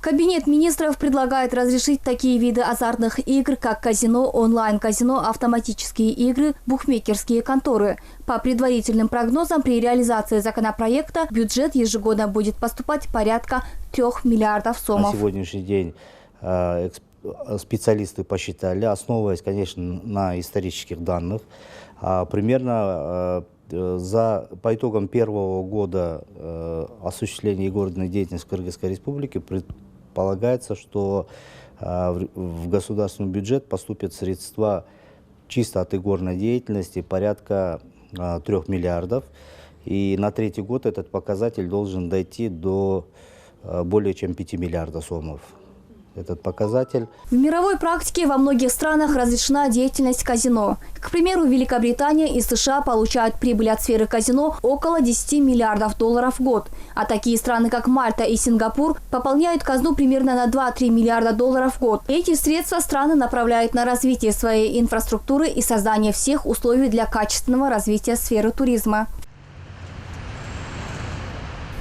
Кабинет министров предлагает разрешить такие виды азартных игр, как казино, онлайн-казино, автоматические игры, букмекерские конторы. По предварительным прогнозам, при реализации законопроекта в бюджет ежегодно будет поступать порядка 3 миллиардов сомов. На сегодняшний день специалисты посчитали, основываясь, конечно, на исторических данных, примерно по итогам первого года осуществления игорной деятельности в Кыргызской республике предполагается, что в государственный бюджет поступят средства чисто от игорной деятельности порядка 3 миллиардов. И на третий год этот показатель должен дойти до более чем 5 миллиардов сомов. Этот показатель. В мировой практике во многих странах разрешена деятельность казино. К примеру, Великобритания и США получают прибыль от сферы казино около 10 миллиардов долларов в год. А такие страны, как Мальта и Сингапур, пополняют казну примерно на 2-3 миллиарда долларов в год. Эти средства страны направляют на развитие своей инфраструктуры и создание всех условий для качественного развития сферы туризма.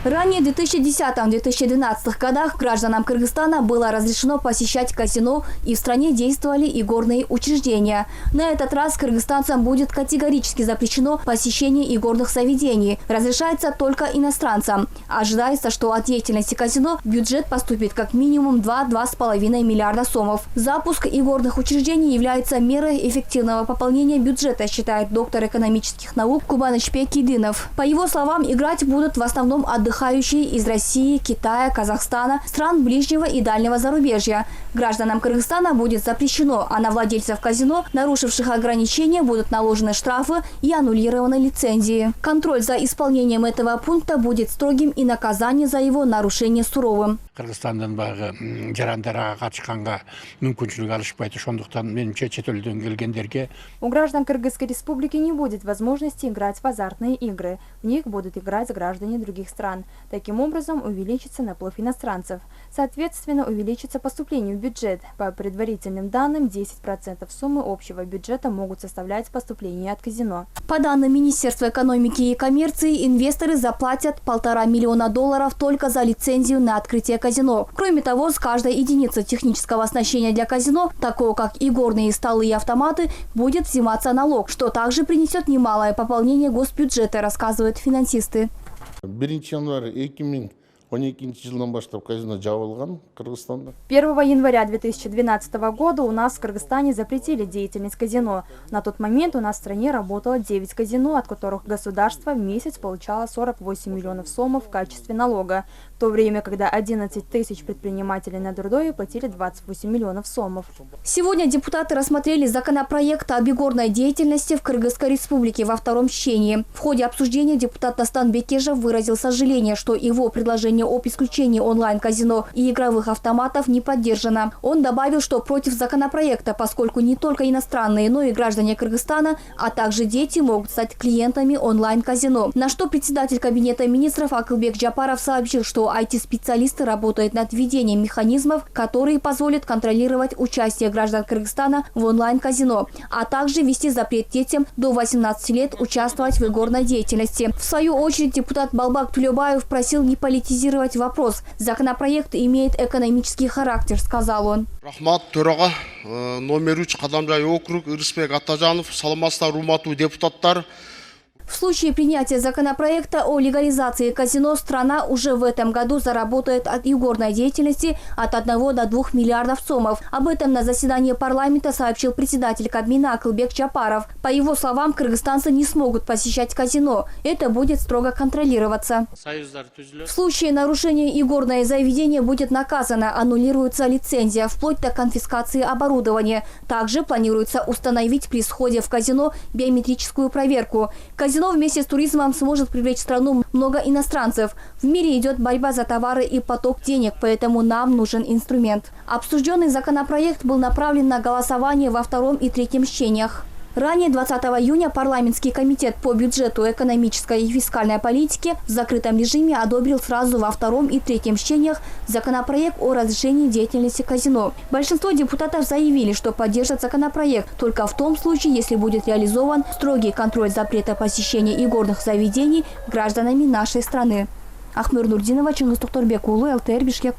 Ранее в 2010-2012 годах гражданам Кыргызстана было разрешено посещать казино, и в стране действовали игорные учреждения. На этот раз кыргызстанцам будет категорически запрещено посещение игорных заведений. Разрешается только иностранцам. Ожидается, что от деятельности казино в бюджет поступит как минимум 2-2,5 миллиарда сомов. Запуск игорных учреждений является мерой эффективного пополнения бюджета, считает доктор экономических наук Кубанычбек Кидынов. По его словам, играть будут в основном отдыхающие из России, Китая, Казахстана, стран ближнего и дальнего зарубежья. Гражданам Кыргызстана будет запрещено, а на владельцев казино, нарушивших ограничения, будут наложены штрафы и аннулированы лицензии. Контроль за исполнением этого пункта будет строгим и наказание за его нарушение суровым. Кыргызстандан багы жарандарга катышканга мүмкүнчүлүк алышпайт, ошондуктан менимче чет элден келгендерге. У граждан Кыргызской республики не будет возможности играть в азартные игры. В них будут играть граждане других стран. Таким образом увеличится наплыв иностранцев. Соответственно, увеличится поступление в бюджет. По предварительным данным, 10% суммы общего бюджета могут составлять поступления от казино. По данным Министерства экономики и коммерции, инвесторы заплатят $1,5 миллиона только за лицензию на открытие казино. Кроме того, с каждой единицы технического оснащения для казино, такого как игорные столы и автоматы, будет взиматься налог, что также принесет немалое пополнение госбюджета, рассказывают финансисты. 1 января 2012 жылдан баштап казино жабылган Кыргызстанда. 1 января 2012 года у нас в Кыргызстане запретили деятельность казино. На тот момент у нас в стране работало 9 казино, от которых государство в месяц получало 48 миллионов сомов в качестве налога, в то время, когда 11 тысяч предпринимателей на Дурдое платили 28 миллионов сомов. Сегодня депутаты рассмотрели законопроект об игорной деятельности в Кыргызской республике во втором чтении. В ходе обсуждения депутат Дастан Бекежев выразил сожаление, что его предложение об исключении онлайн-казино и игровых автоматов не поддержано. Он добавил, что против законопроекта, поскольку не только иностранные, но и граждане Кыргызстана, а также дети могут стать клиентами онлайн-казино. На что председатель Кабинета министров Акылбек Джапаров сообщил, что IT-специалисты работают над введением механизмов, которые позволят контролировать участие граждан Кыргызстана в онлайн-казино, а также ввести запрет детям до 18 лет участвовать в игорной деятельности. В свою очередь депутат Балбак Тулебаев просил не политизировать вопрос. Законопроект имеет экономический характер, сказал он. Рахмат төрага номер 3 Кадамжай округ Ирисбек Атажанов, саламатсыздар урматтуу депутаттар. В случае принятия законопроекта о легализации казино страна уже в этом году заработает от игорной деятельности от 1 до 2 миллиардов сомов. Об этом на заседании парламента сообщил председатель Кабмина Акылбек Джапаров. По его словам, кыргызстанцы не смогут посещать казино. Это будет строго контролироваться. В случае нарушения игорное заведение будет наказано, аннулируется лицензия, вплоть до конфискации оборудования. Также планируется установить при сходе в казино биометрическую проверку. Казино вместе с туризмом сможет привлечь в страну много иностранцев. В мире идет борьба за товары и поток денег, поэтому нам нужен инструмент. Обсужденный законопроект был направлен на голосование во втором и третьем чтениях. Ранее 20 июня парламентский комитет по бюджету, экономической и фискальной политике в закрытом режиме одобрил сразу во втором и третьем чтениях законопроект о разрешении деятельности казино. Большинство депутатов заявили, что поддержат законопроект только в том случае, если будет реализован строгий контроль запрета посещения игорных заведений гражданами нашей страны. Ахмыр Нурдинова, Чингис Токторбек улы, ЛТР, Бишкек.